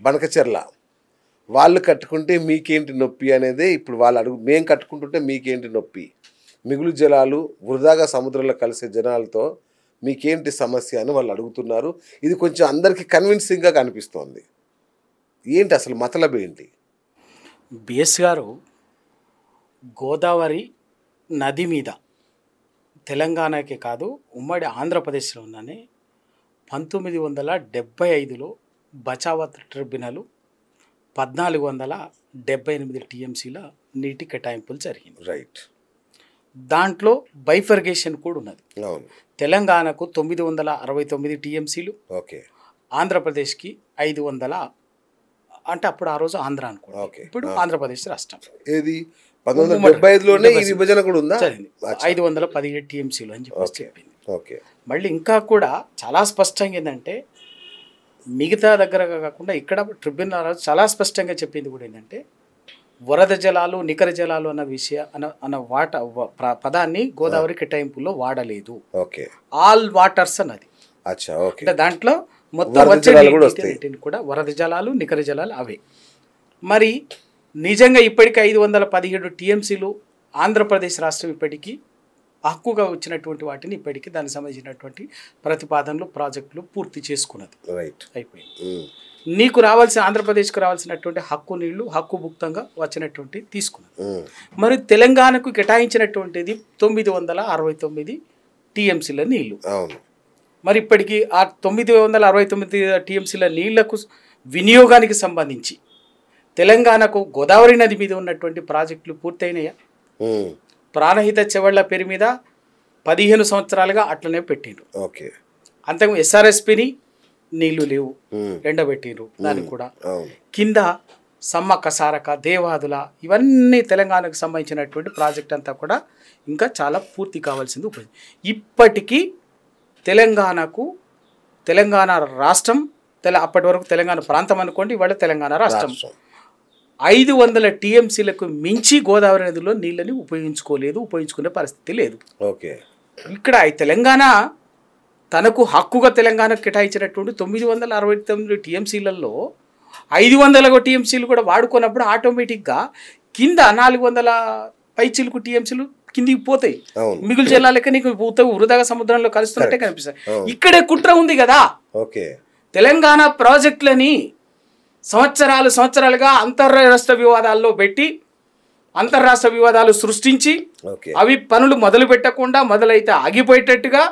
బనకచెర్ల వాళ్ళు కట్టుకుంటే మీకేంటి నొప్పి అనేది ఇప్పుడు వాళ్ళు అడుగు, మేము కట్టుకుంటుంటే మీకేంటి నొప్పి, మిగులు జలాలు వృధాగా సముద్రంలో కలిసే జనాలతో మీకేంటి సమస్య అని వాళ్ళు అడుగుతున్నారు. ఇది కొంచెం అందరికీ కన్విన్సింగ్గా కనిపిస్తోంది. ఏంటి అసలు మతలబ్ ఏంటి? బిఎస్ గారు, గోదావరి నది మీద తెలంగాణకే కాదు ఉమ్మడి ఆంధ్రప్రదేశ్లో ఉన్ననే 1975లో బచావత్ ట్రిబ్యునల్ 1478 టీఎంసీల నీటి కేటాయింపులు జరిగింది. రైట్. దాంట్లో బైఫర్గేషన్ కూడా ఉన్నది. అవును. తెలంగాణకు 969 టీఎంసీలు, ఓకే, ఆంధ్రప్రదేశ్కి 500, అంటే అప్పుడు ఆ రోజు ఆంధ్ర అనుకోండి, ఇప్పుడు ఆంధ్రప్రదేశ్ రాష్ట్రం. ఏది 1975లోనే ఈ విభజన కూడా ఉందా? 517 టీఎంసీలు అని చెప్పింది. ఓకే. మళ్ళీ ఇంకా కూడా చాలా స్పష్టంగా ఏంటంటే, మిగతా దగ్గర కాకుండా ఇక్కడ ట్రిబ్యునల్ చాలా స్పష్టంగా చెప్పింది కూడా ఏంటంటే, వరద జలాలు నికర జలాలు అన్న పదాన్ని గోదావరి కేటాయింపుల్లో వాడలేదు. ఓకే. ఆల్ వాటర్స్ అన్నది. అంటే దాంట్లో మొత్తం వచ్చే కూడా వరద జలాలు నికర జలాలు అవే. మరి నిజంగా ఇప్పటికీ 517 టీఎంసీలు ఆంధ్రప్రదేశ్ రాష్ట్రం ఇప్పటికీ హక్కుగా వచ్చినటువంటి వాటిని ఇప్పటికీ దానికి సంబంధించినటువంటి ప్రతిపాదనలు ప్రాజెక్టులు పూర్తి చేసుకున్నది. అయిపోయింది. నీకు రావాల్సిన ఆంధ్రప్రదేశ్కు రావాల్సినటువంటి హక్కు నీళ్లు హక్కు భుక్తంగా వచ్చినటువంటి తీసుకున్నది. మరి తెలంగాణకు కేటాయించినటువంటిది 969 టీఎంసీల నీళ్లు. మరి ఇప్పటికీ ఆ 969 టీఎంసీల నీళ్లకు వినియోగానికి సంబంధించి తెలంగాణకు గోదావరి నది మీద ఉన్నటువంటి ప్రాజెక్టులు పూర్తయినాయా? ప్రాణహిత చెవళ్ల పేరు మీద 15 సంవత్సరాలుగా అట్లనే పెట్టిండ్రు. అంతకు ఎస్ఆర్ఎస్పిని నీళ్లు లేవు, ఎండబెట్టిండ్రు. దానికి కూడా కింద సమ్మక్క సారక దేవాదుల ఇవన్నీ తెలంగాణకు సంబంధించినటువంటి ప్రాజెక్ట్ అంతా కూడా ఇంకా చాలా పూర్తి కావాల్సింది. ఇప్పటికీ తెలంగాణ రాష్ట్రం అప్పటి వరకు తెలంగాణ ప్రాంతం అనుకోండి, ఇవాళ తెలంగాణ రాష్ట్రం 500 టీఎంసీలకు మించి గోదావరి నదిలో నీళ్ళని ఉపయోగించుకునే పరిస్థితి లేదు. ఇక్కడ తెలంగాణ తనకు హక్కుగా తెలంగాణకు కేటాయించినటువంటి 969 టీఎంసీలలో 500 టీఎంసీలు కూడా వాడుకున్నప్పుడు ఆటోమేటిక్గా కింద 400 పైచిలకు టీఎంసీలు కిందికి పోతాయి. మిగులు జలాలకి నీకు వృధాగా సముద్రంలో కలుస్తున్నట్టే కనిపిస్తాయి. ఇక్కడే కుట్ర ఉంది కదా. తెలంగాణ ప్రాజెక్టులని సంవత్సరాలుగా అంతర్రాష్ట్ర వివాదాల్లో పెట్టి అంతర్రాష్ట్ర వివాదాలు సృష్టించి అవి పనులు మొదలు పెట్టకుండా మొదలైతే ఆగిపోయేటట్టుగా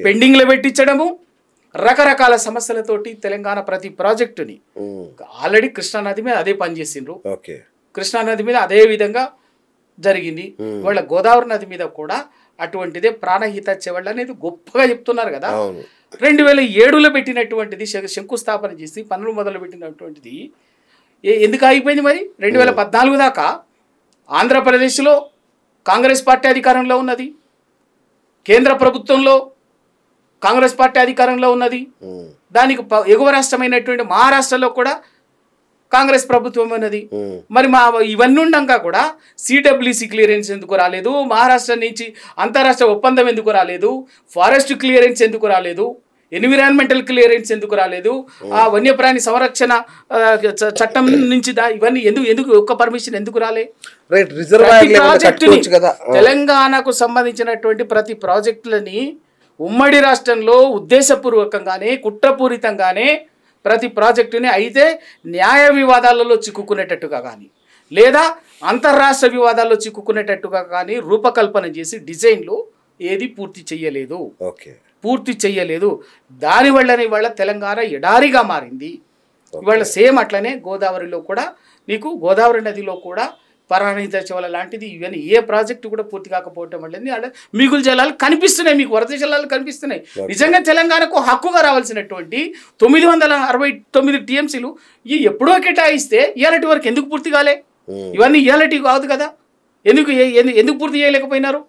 పెండింగ్లో పెట్టించడము, రకరకాల సమస్యలతోటి తెలంగాణ ప్రతి ప్రాజెక్టుని ఆల్రెడీ కృష్ణానది మీద అదే పనిచేసిండ్రు. కృష్ణానది మీద అదే విధంగా జరిగింది. వాళ్ళ గోదావరి నది మీద కూడా అటువంటిదే ప్రాణహిత చెవళ్ళ అనేది గొప్పగా చెప్తున్నారు కదా. 2007లో పెట్టినటువంటిది శంకుస్థాపన చేసి పనులు మొదలు పెట్టినటువంటిది ఎందుకు ఆగిపోయింది? మరి 2014 దాకా ఆంధ్రప్రదేశ్లో కాంగ్రెస్ పార్టీ అధికారంలో ఉన్నది, కేంద్ర ప్రభుత్వంలో కాంగ్రెస్ పార్టీ అధికారంలో ఉన్నది. దానికి ఎగువ రాష్ట్రమైనటువంటి మహారాష్ట్రలో కూడా కాంగ్రెస్ ప్రభుత్వం ఉన్నది. మరి ఇవన్నీ ఉండగా కూడా సిడబ్ల్యూసి క్లియరెన్స్ ఎందుకు రాలేదు? మహారాష్ట్ర నుంచి అంతరాష్ట్ర ఒప్పందం ఎందుకు రాలేదు? ఫారెస్ట్ క్లియరెన్స్ ఎందుకు రాలేదు? ఎన్విరాన్మెంటల్ క్లియరెన్స్ ఎందుకు రాలేదు? ఆ వన్యప్రాణి సంరక్షణ చట్టం నుంచి ఇవన్నీ ఎందుకు ఒక్క పర్మిషన్ ఎందుకు రాలే? తెలంగాణకు సంబంధించినటువంటి ప్రతి ప్రాజెక్టులని ఉమ్మడి రాష్ట్రంలో ఉద్దేశపూర్వకంగానే కుట్రపూరితంగానే ప్రతి ప్రాజెక్టుని అయితే న్యాయ వివాదాలలో చిక్కుకునేటట్టుగా కానీ లేదా అంతర్రాష్ట్ర వివాదాల్లో చిక్కుకునేటట్టుగా కానీ రూపకల్పన చేసి డిజైన్లు ఏది పూర్తి చెయ్యలేదు. దానివల్లనే ఇవాళ తెలంగాణ ఎడారిగా మారింది. ఇవాళ సేమ్ అట్లనే గోదావరిలో కూడా నీకు గోదావరి నదిలో కూడా ప్రాణహిత చెవల లాంటిది ఇవన్నీ ఏ ప్రాజెక్టు కూడా పూర్తి కాకపోవటం వల్ల మిగులు జలాలు కనిపిస్తున్నాయి, మీకు వరద జలాలు కనిపిస్తున్నాయి. నిజంగా తెలంగాణకు హక్కుగా రావాల్సినటువంటి 969 టీఎంసీలు ఎప్పుడో కేటాయిస్తే ఇయాలటి వరకు ఎందుకు పూర్తి కాలే? ఇవన్నీ ఇయాలటి కాదు కదా. ఎందుకు పూర్తి చేయలేకపోయినారు?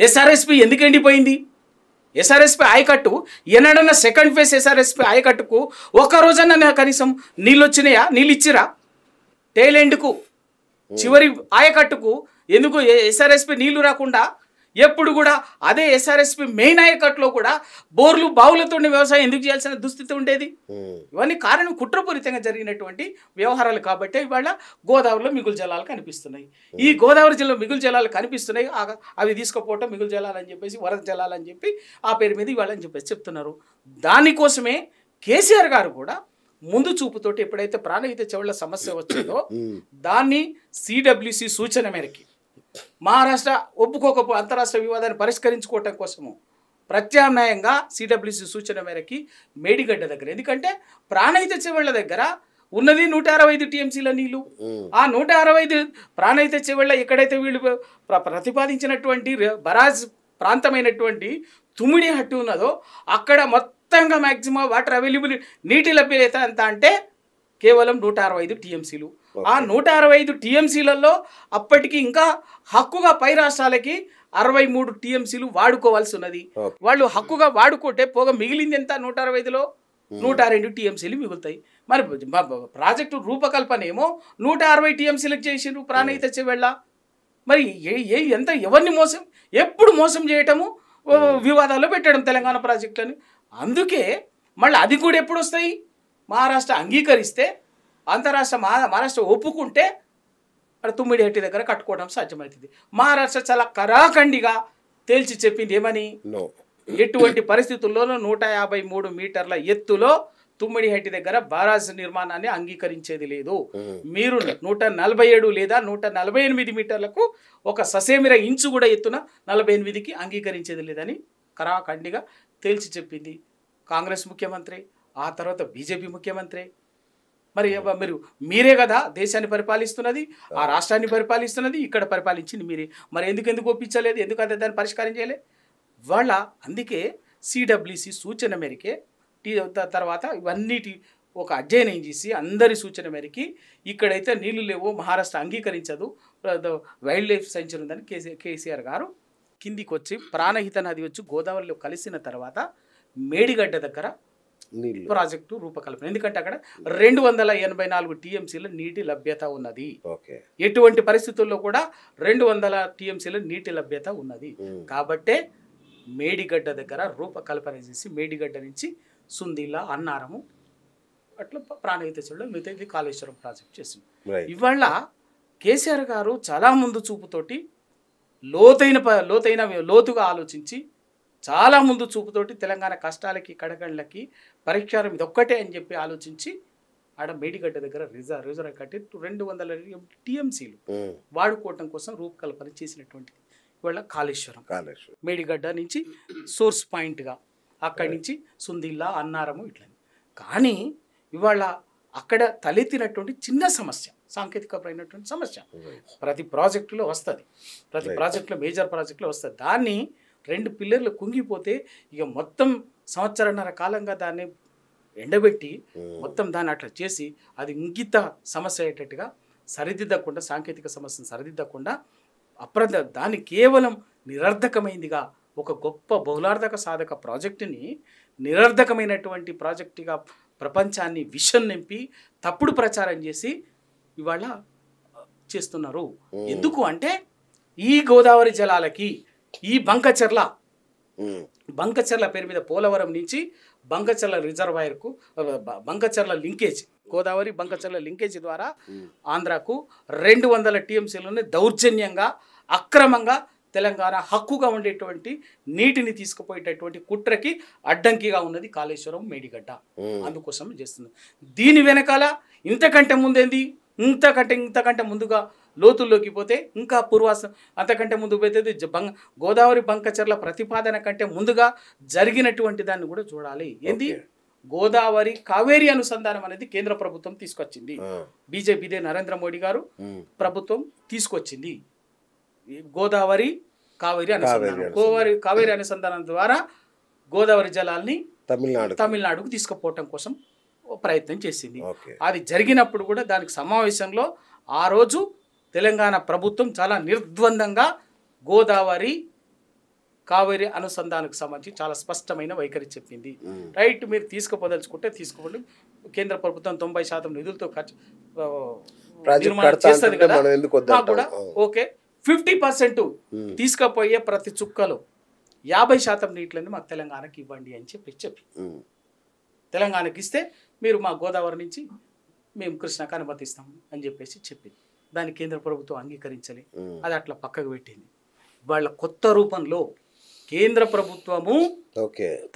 ఎస్ఆర్ఎస్పి ఎందుకు ఎండిపోయింది? ఎస్ఆర్ఎస్పి ఆయకట్టు ఎన్నడన్నా సెకండ్ ఫేజ్ ఎస్ఆర్ఎస్పి ఆయకట్టుకు ఒక్క రోజన్నా కనీసం నీళ్ళు వచ్చినాయా? నీళ్ళు ఇచ్చిరా? టైల్ ఎండ్కు చివరి ఆయకట్టుకు ఎందుకు ఎస్ఆర్ఎస్పి నీళ్లు రాకుండా ఎప్పుడు కూడా అదే ఎస్ఆర్ఎస్పి మెయిన్ ఆయకట్లో కూడా బోర్లు బావులతో వ్యవసాయం ఎందుకు చేయాల్సిన దుస్థితి ఉండేది. ఇవన్నీ కారణం కుట్రపూరితంగా జరిగినటువంటి వ్యవహారాలు కాబట్టి ఇవాళ గోదావరిలో మిగులు జలాలు కనిపిస్తున్నాయి. ఈ గోదావరి జిల్లా మిగులు జలాలు కనిపిస్తున్నాయి, అవి తీసుకుపోవటం మిగులు జలాలు అని చెప్పేసి వరద జలాలు అని చెప్పి ఆ పేరు మీద ఇవాళ అని చెప్పేసి చెప్తున్నారు. దానికోసమే కేసీఆర్ గారు కూడా ముందు చూపుతోటి ఎప్పుడైతే ప్రాణహిత చెవుళ్ల సమస్య వచ్చిందో దాన్ని సిడబ్ల్యూసి సూచన మేరకి మహారాష్ట్ర ఒప్పుకోకపో అంతరాష్ట్ర వివాదాన్ని పరిష్కరించుకోవటం కోసము ప్రత్యామ్నాయంగా సిడబ్ల్యూసి సూచన మేరకి మేడిగడ్డ దగ్గర, ఎందుకంటే ప్రాణహిత చెవుళ్ల దగ్గర ఉన్నది 165 టీఎంసీల నీళ్లు. ఆ 165 ప్రాణహిత చెవుళ్ల ఎక్కడైతే వీళ్ళు ప్రతిపాదించినటువంటి బరాజ్ ప్రాంతమైనటువంటి తుమ్మిడిహట్టి ఉన్నదో అక్కడ మొత్తంగా మ్యాక్సిమం వాటర్ అవైలబుల్ నీటి లభ్యత ఎంత అంటే కేవలం 165 టీఎంసీలు. ఆ 165 టీఎంసీలలో అప్పటికి ఇంకా హక్కుగా పై రాష్ట్రాలకి 63 టీఎంసీలు వాడుకోవాల్సి ఉన్నది. వాళ్ళు హక్కుగా వాడుకుంటే పోగా మిగిలింది ఎంత 165లో 102 టీఎంసీలు మిగులుతాయి. మరి ప్రాజెక్టు రూపకల్పన ఏమో 160 టీఎంసీలకు చేసిండ్రు ప్రాణహిత చెవుళ్ల. మరి ఎంత ఎవరిని మోసం, ఎప్పుడు మోసం చేయటము, వివాదాల్లో పెట్టడం తెలంగాణ ప్రాజెక్టులని. అందుకే మళ్ళీ అది కూడా ఎప్పుడు వస్తాయి, మహారాష్ట్ర అంగీకరిస్తే మహారాష్ట్ర ఒప్పుకుంటే అక్కడ తుమ్మిడిహట్టి దగ్గర కట్టుకోవడం సాధ్యమవుతుంది. మహారాష్ట్ర చాలా కరాఖండిగా తేల్చి చెప్పింది ఏమని, ఎటువంటి పరిస్థితుల్లోనూ 153 మీటర్ల ఎత్తులో తుమ్మిడిహట్టి దగ్గర బారాజ్ నిర్మాణాన్ని అంగీకరించేది లేదు. మీరు 147 లేదా 148 మీటర్లకు ఒక ససేమిర ఇంచు కూడా ఎత్తున 48కి అంగీకరించేది లేదని కరాఖండిగా తేల్చి చెప్పింది కాంగ్రెస్ ముఖ్యమంత్రి, ఆ తర్వాత బీజేపీ ముఖ్యమంత్రి. మరి మీరే కదా దేశాన్ని పరిపాలిస్తున్నది, ఆ రాష్ట్రాన్ని పరిపాలిస్తున్నది, ఇక్కడ పరిపాలించింది మీరే. మరి ఎందుకు ఒప్పించలేదు, ఎందుకు అదే దాన్ని పరిష్కారం చేయలేదు వాళ్ళ. అందుకే సిడబ్ల్యూసి సూచన మేరకే తర్వాత ఇవన్నిటి ఒక అధ్యయనం చేసి అందరి సూచన మేరకి ఇక్కడైతే నీళ్లు లేవో మహారాష్ట్ర అంగీకరించదు, వైల్డ్ లైఫ్ సెంచరీ ఉందని కేసీఆర్ గారు కిందికి వచ్చి ప్రాణహిత నది వచ్చి గోదావరిలో కలిసిన తర్వాత మేడిగడ్డ దగ్గర ప్రాజెక్టు రూపకల్పన. ఎందుకంటే అక్కడ 284 టీఎంసీల నీటి లభ్యత ఉన్నది. ఎటువంటి పరిస్థితుల్లో కూడా 200 టీఎంసీల నీటి లభ్యత ఉన్నది. కాబట్టే మేడిగడ్డ దగ్గర రూపకల్పన చేసి మేడిగడ్డ నుంచి సుందిల్లా, అన్నారము అట్లా ప్రాణహిత చెవులు మిగతా కాళేశ్వరం ప్రాజెక్ట్ చేసింది. ఇవాళ కేసీఆర్ గారు చాలా ముందు చూపుతోటి లోతుగా ఆలోచించి చాలా ముందు చూపుతోటి తెలంగాణ కష్టాలకి కడగండ్లకి పరిష్కారం ఇదొక్కటే అని చెప్పి ఆలోచించి ఆడ మేడిగడ్డ దగ్గర రిజర్వ్ కట్టి 200 టీఎంసీలు వాడుకోవటం కోసం రూపకల్పన చేసినటువంటిది ఇవాళ కాళేశ్వరం. మేడిగడ్డ నుంచి సోర్స్ పాయింట్గా అక్కడి నుంచి సుందిల్లా, అన్నారము ఇట్లా. కానీ ఇవాళ అక్కడ తలెత్తినటువంటి చిన్న సమస్య, సాంకేతికమైనటువంటి సమస్య ప్రతి ప్రాజెక్టులో వస్తుంది, ప్రతి ప్రాజెక్టులో మేజర్ ప్రాజెక్టులో వస్తుంది. దాన్ని 2 పిల్లర్లు కుంగిపోతే ఇక మొత్తం సంవత్సరన్నర కాలంగా దాన్ని ఎండబెట్టి మొత్తం దాన్ని అట్లా చేసి అది ఇంకిత సమస్య అయ్యేటట్టుగా సరిదిద్దకుండా, సాంకేతిక సమస్యను సరిదిద్దకుండా దాన్ని కేవలం నిరర్ధకమైందిగా ఒక గొప్ప బహుళార్థక సాధక ప్రాజెక్టుని నిరర్ధకమైనటువంటి ప్రాజెక్టుగా ప్రపంచాన్ని విషం నింపి తప్పుడు ప్రచారం చేసి ఇవాళ చేస్తున్నారు. ఎందుకు అంటే ఈ గోదావరి జలాలకి ఈ బంకచెర్ల పేరు మీద పోలవరం నుంచి బంకచెర్ల రిజర్వాయర్కు బంకచెర్ల లింకేజ్, గోదావరి బంకచెర్ల లింకేజ్ ద్వారా ఆంధ్రాకు 200 టీఎంసీలని దౌర్జన్యంగా అక్రమంగా తెలంగాణ హక్కుగా ఉండేటువంటి నీటిని తీసుకుపోయేటటువంటి కుట్రకి అడ్డంకిగా ఉన్నది కాళేశ్వరం మేడిగడ్డ. అందుకోసం చేస్తుంది. దీని వెనకాల ఇంతకంటే ముందేంది, ఇంతకంటే ముందుగా లోతుల్లోకి పోతే ఇంకా అంతకంటే ముందుకు పోతే గోదావరి బంకచెర్ల ప్రతిపాదన కంటే ముందుగా జరిగినటువంటి దాన్ని కూడా చూడాలి. ఏంది, గోదావరి కావేరి అనుసంధానం అనేది కేంద్ర ప్రభుత్వం తీసుకొచ్చింది. బీజేపీదే నరేంద్ర మోడీ గారు ప్రభుత్వం తీసుకొచ్చింది. గోదావరి కావేరి అనుసంధానం, కావేరి అనుసంధానం ద్వారా గోదావరి జలాల్ని తమిళనాడుకు తీసుకుపోవటం కోసం ప్రయత్నం చేసింది. అది జరిగినప్పుడు కూడా దానికి సమావేశంలో ఆ రోజు తెలంగాణ ప్రభుత్వం చాలా నిర్ద్వందంగా గోదావరి కావేరి అనుసంధానానికి సంబంధించి చాలా స్పష్టమైన వైఖరి చెప్పింది. రైట్, మీరు తీసుకుపోదలుచుకుంటే తీసుకోండి, కేంద్ర ప్రభుత్వం 90% నిధులతో నిర్మాణం చేస్తుంది కదా, కూడా ఓకే 50% తీసుకుపోయే ప్రతి చుక్కలో 50% నీటిని మాకు తెలంగాణకి ఇవ్వండి అని చెప్పి తెలంగాణకి ఇస్తే మీరు మా గోదావరి నుంచి మేము కృష్ణకు అనుమతిస్తాం అని చెప్పింది. దాన్ని కేంద్ర ప్రభుత్వం అంగీకరించలే, అది అట్లా పక్కకు పెట్టింది. వాళ్ళ కొత్త రూపంలో కేంద్ర ప్రభుత్వము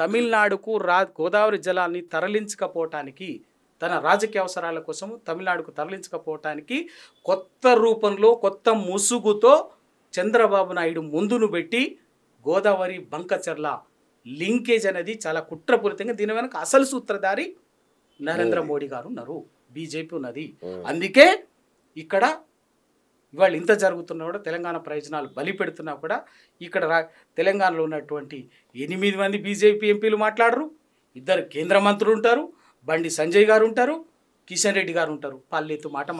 తమిళనాడుకు గోదావరి జలాన్ని తరలించకపోవటానికి, తన రాజకీయ అవసరాల కోసం తమిళనాడుకు తరలించకపోవటానికి కొత్త రూపంలో కొత్త ముసుగుతో చంద్రబాబు నాయుడు ముందును పెట్టి గోదావరి బంకచర్ల లింకేజ్ అనేది చాలా కుట్రపూరితంగా, దీని వెనక అసలు సూత్రధారి నరేంద్ర మోడీ గారు ఉన్నారు, బీజేపీ ఉన్నది. అందుకే ఇక్కడ ఇవాళ ఇంత జరుగుతున్నా కూడా తెలంగాణ ప్రయోజనాలు బలి పెడుతున్నా కూడా ఇక్కడ తెలంగాణలో ఉన్నటువంటి 8 మంది బీజేపీ ఎంపీలు మాట్లాడరు, 2 కేంద్ర మంత్రులు ఉంటారు, బండి సంజయ్ గారు ఉంటారు, కిషన్ రెడ్డి గారు ఉంటారు, పాలేతు మాట